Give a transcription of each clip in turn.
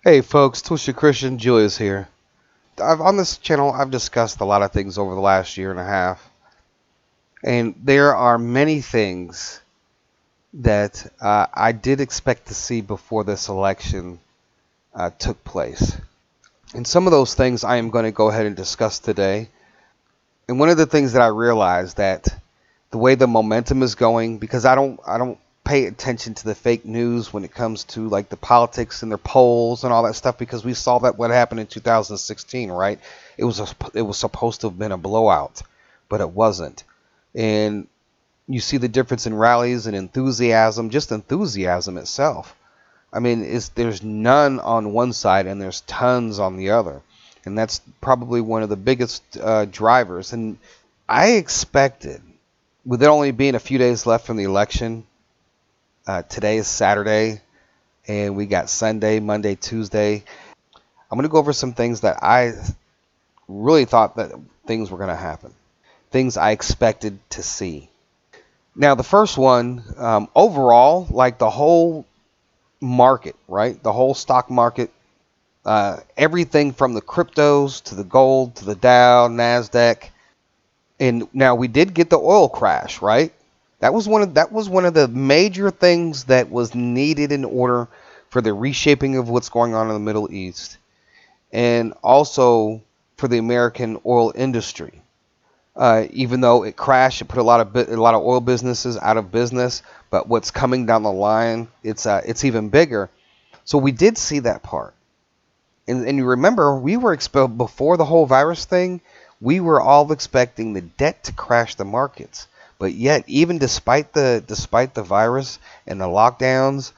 Hey folks, Twisted Christian Julius here. On this channel, I've discussed a lot of things over the last year and a half, and there are many things that I did expect to see before this election took place. And some of those things I am going to go ahead and discuss today. And one of the things that I realized that the way the momentum is going, because I don't pay attention to the fake news when it comes to like the politics and their polls and all that stuff, because we saw that what happened in 2016, right? It was supposed to have been a blowout, but it wasn't. And you see the difference in rallies and enthusiasm, just enthusiasm itself. I mean, there's none on one side and there's tons on the other. And that's probably one of the biggest drivers. And I expected, with it only being a few days left from the election, today is Saturday, and we got Sunday, Monday, Tuesday. I'm going to go over some things that I really thought that things were going to happen, things I expected to see. Now, the first one, overall, like the whole market, right? The whole stock market, everything from the cryptos to the gold to the Dow, NASDAQ. And now we did get the oil crash, right? That was one of the major things that was needed in order for the reshaping of what's going on in the Middle East, and also for the American oil industry. Even though it crashed, it put a lot of oil businesses out of business. But what's coming down the line, it's even bigger. So we did see that part, and you remember we were before the whole virus thing. We were all expecting the debt to crash the markets. But yet, even despite the virus and the lockdowns,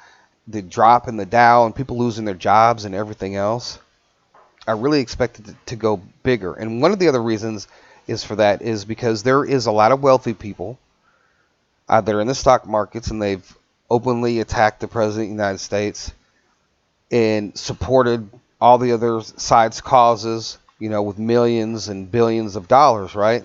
the drop in the Dow and people losing their jobs and everything else, I really expected it to go bigger. And one of the other reasons is because there is a lot of wealthy people that are in the stock markets, and they've openly attacked the president of the United States and supported all the other side's causes, with millions and billions of dollars, right?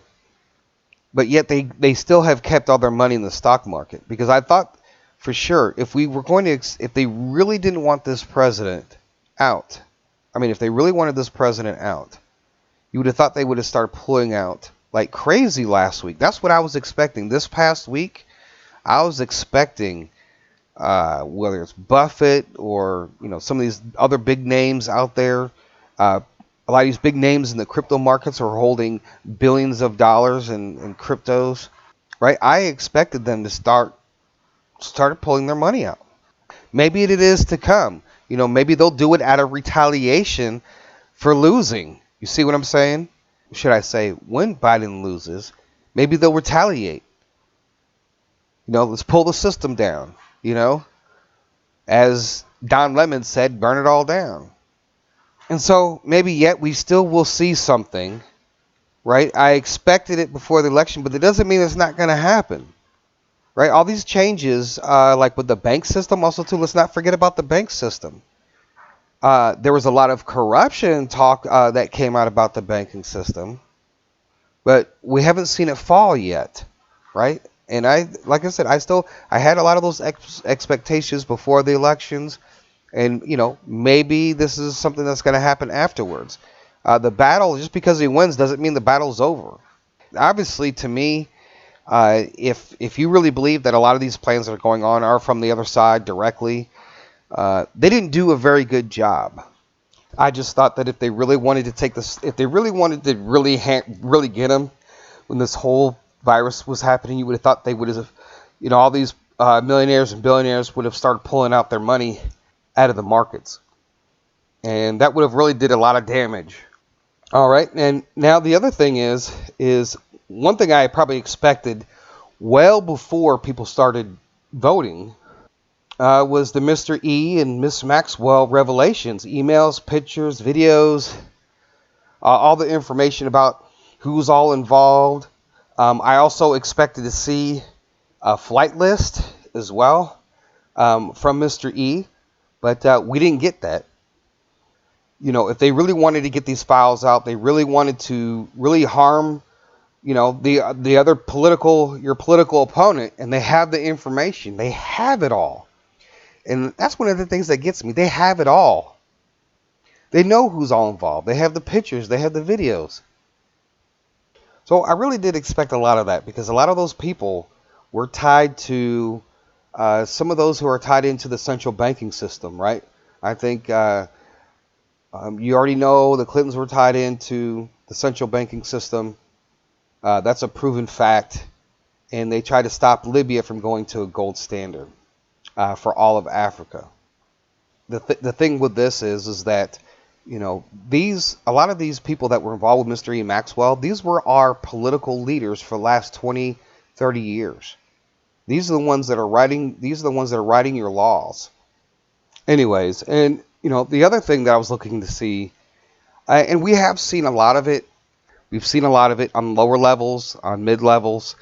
But yet they still have kept all their money in the stock market, because I thought for sure if they really didn't want this president out, if they really wanted this president out, you would have thought they would have started pulling out like crazy last week. That's what I was expecting. This past week, I was expecting whether it's Buffett or some of these other big names out there. A lot of these big names in the crypto markets are holding billions of dollars in cryptos, right? I expected them to start pulling their money out. Maybe it is to come. Maybe they'll do it out of retaliation for losing. You see what I'm saying? Should I say, when Biden loses, maybe they'll retaliate. Let's pull the system down. As Don Lemon said, burn it all down. And so maybe yet we still will see something, right? I expected it before the election, but it doesn't mean it's not going to happen, right? All these changes, like with the bank system, also too, let's not forget about the bank system. There was a lot of corruption talk that came out about the banking system, but we haven't seen it fall yet, right? And like I said, I had a lot of those expectations before the elections. And, maybe this is something that's going to happen afterwards. The battle, just because he wins, doesn't mean the battle's over. Obviously, to me, if you really believe that a lot of these plans that are going on are from the other side directly, they didn't do a very good job. I just thought that if they really wanted to take this, if they really wanted to really get him when this whole virus was happening, you would have thought they would have, all these millionaires and billionaires would have started pulling out their money out of the markets, and that would have really did a lot of damage. All right, and now the other thing is one thing I probably expected well before people started voting was the Mr. E and Miss Maxwell revelations, emails, pictures, videos, all the information about who's all involved. I also expected to see a flight list as well from Mr. E. But we didn't get that. If they really wanted to get these files out, they really wanted to really harm, the other your political opponent, and they have the information. They have it all. And that's one of the things that gets me. They have it all. They know who's all involved. They have the pictures. They have the videos. So I really did expect a lot of that because a lot of those people were tied to some of those who are tied into the central banking system, right? I think you already know the Clintons were tied into the central banking system. That's a proven fact. And they tried to stop Libya from going to a gold standard for all of Africa. The thing with this is that, you know, a lot of these people that were involved with Mr. E. Maxwell, these were our political leaders for the last 20, 30 years. These are the ones that are writing your laws. Anyways, and you know, the other thing that I was looking to see, and we have seen a lot of it. We've seen a lot of it on lower levels, on mid levels,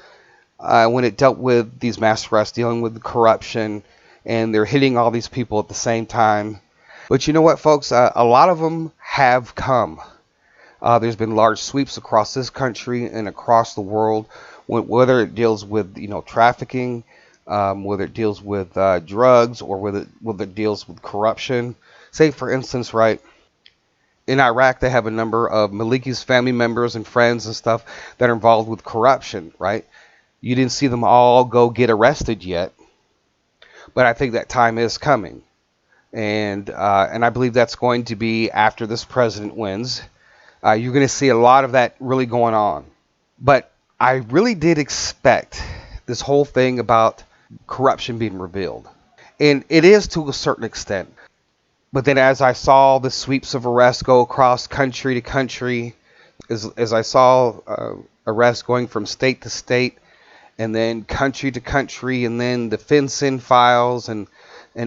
when it dealt with these mass arrests, dealing with corruption, and they're hitting all these people at the same time. But you know what, folks? A lot of them have come. There's been large sweeps across this country and across the world, whether it deals with, you know, trafficking, whether it deals with drugs, or whether it deals with corruption. Say, for instance, right, in Iraq, they have a number of Maliki's family members and friends and stuff that are involved with corruption, right? You didn't see them all go get arrested yet, but I think that time is coming. And I believe that's going to be after this president wins. You're going to see a lot of that really going on. But I really did expect this whole thing about corruption being revealed. And it is to a certain extent. But then as I saw the sweeps of arrests go across country to country, as I saw arrests going from state to state, and then country to country, and then the FinCEN files and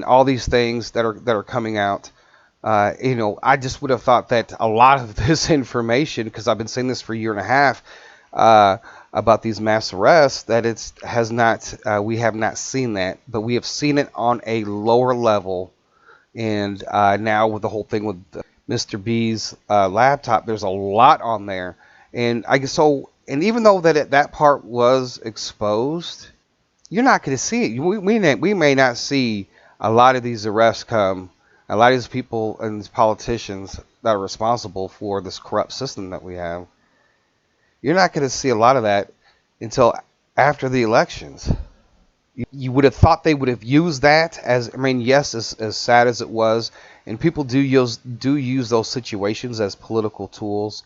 all these things that are coming out, you know, I just would have thought that a lot of this information, because I've been saying this for a year and a half about these mass arrests, that we have not seen that, but we have seen it on a lower level. And now with the whole thing with Mr. B's laptop, there's a lot on there, and I guess so. And even though that part was exposed, you're not going to see it. We may not see a lot of these arrests come. A lot of these people and these politicians that are responsible for this corrupt system that we have. You're not going to see a lot of that until after the elections. You would have thought they would have used that as, I mean, yes, as sad as it was, and people do use those situations as political tools,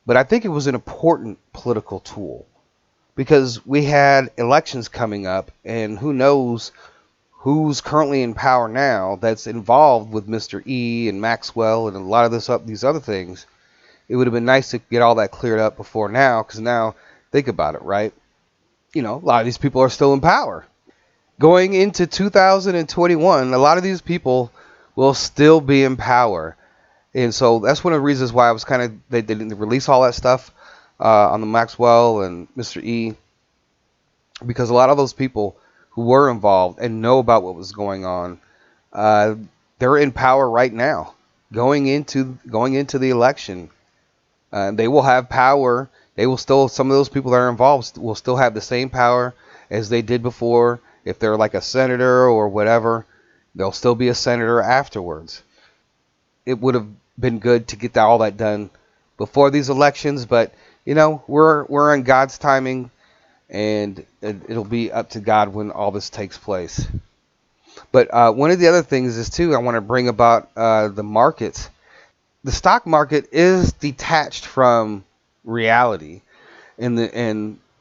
but I think it was an important political tool because we had elections coming up, and who knows who's currently in power now that's involved with Mr. E and Maxwell and a lot of these other things. It would have been nice to get all that cleared up before now, because now, think about it, right? You know, a lot of these people are still in power. Going into 2021, a lot of these people will still be in power. And so that's one of the reasons why I was they didn't release all that stuff on the Maxwell and Mr. E, because a lot of those people who were involved and know about what was going on, they're in power right now, going into the election. They will have power. Some of those people that are involved will still have the same power as they did before. If they're like a senator or whatever, they'll still be a senator afterwards. It would have been good to get all that done before these elections, but you know, we're in God's timing, and it'll be up to God when all this takes place. But one of the other things is too, I want to bring about the markets. The stock market is detached from reality, and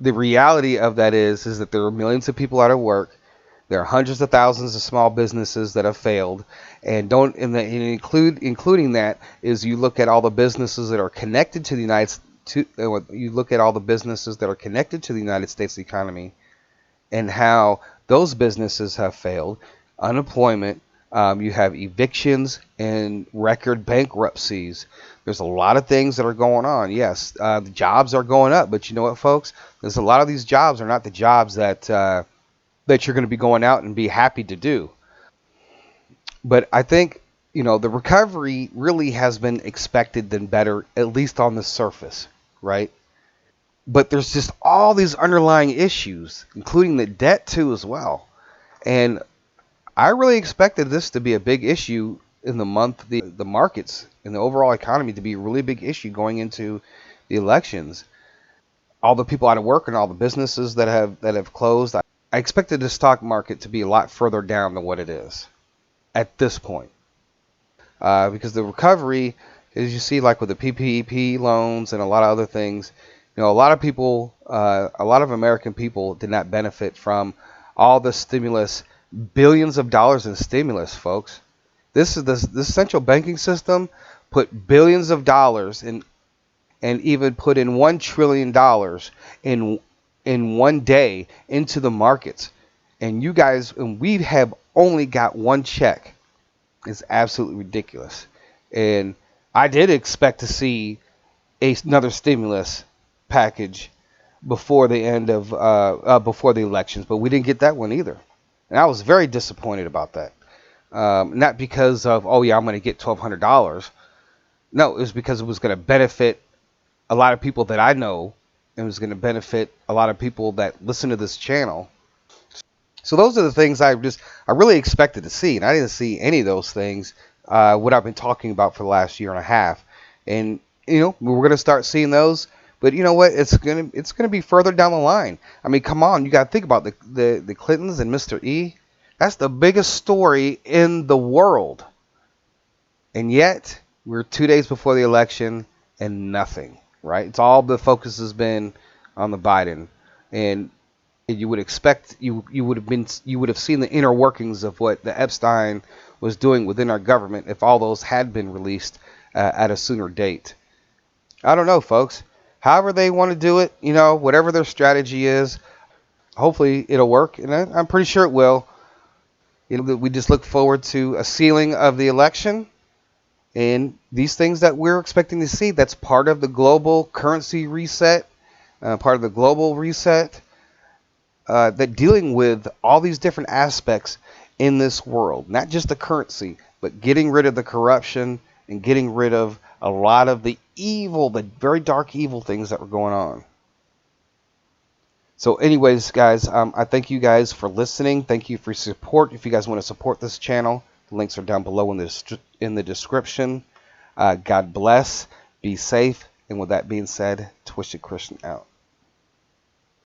the reality of that is that there are millions of people out of work. There are hundreds of thousands of small businesses that have failed, including that is you look at all the businesses that are connected to the United States economy, and how those businesses have failed. Unemployment, you have evictions and record bankruptcies. There's a lot of things that are going on. Yes, the jobs are going up, but you know what, folks? There's a lot of these jobs are not the jobs that you're going to be going out and be happy to do. But I think, you know, the recovery really has been expected than better, at least on the surface, right? But there's just all these underlying issues, including the debt too as well. And I really expected this to be a big issue in the month the markets and the overall economy to be a really big issue going into the elections. All the people out of work and all the businesses that have closed. I expected the stock market to be a lot further down than what it is at this point, because the recovery, as you see, like with the PPP loans and a lot of other things, you know, a lot of people, a lot of American people did not benefit from all the stimulus, billions of dollars in stimulus, folks. This central banking system put billions of dollars in, and even put in $1 trillion in one day into the markets. And you guys, and we have only got one check. It's absolutely ridiculous. And I did expect to see another stimulus package before the end of before the elections, but we didn't get that one either. And I was very disappointed about that. Not because of, oh yeah, I'm going to get $1,200. No, it was because it was going to benefit a lot of people that I know. It was going to benefit a lot of people that listen to this channel. So those are the things I really expected to see, and I didn't see any of those things. What I've been talking about for the last year and a half, and you know, we're going to start seeing those. But you know what? It's gonna be further down the line. I mean, come on, you got to think about the Clintons and Mr. E. That's the biggest story in the world, and yet we're 2 days before the election and nothing. Right? It's all the focus has been on the Biden, and you would expect you would have seen the inner workings of what the Epstein was doing within our government if all those had been released at a sooner date. I don't know, folks. However they want to do it, you know, whatever their strategy is, hopefully it'll work, and I'm pretty sure it will. You know, we just look forward to a sealing of the election, and these things that we're expecting to see. That's part of the global currency reset, part of the global reset. That dealing with all these different aspects in this world, not just the currency, but getting rid of the corruption and getting rid of a lot of the evil, the very dark evil things that were going on. So anyways, guys, I thank you guys for listening. Thank you for your support. If you guys want to support this channel, the links are down below in the description. God bless. Be safe. And with that being said, Twisted Christian out.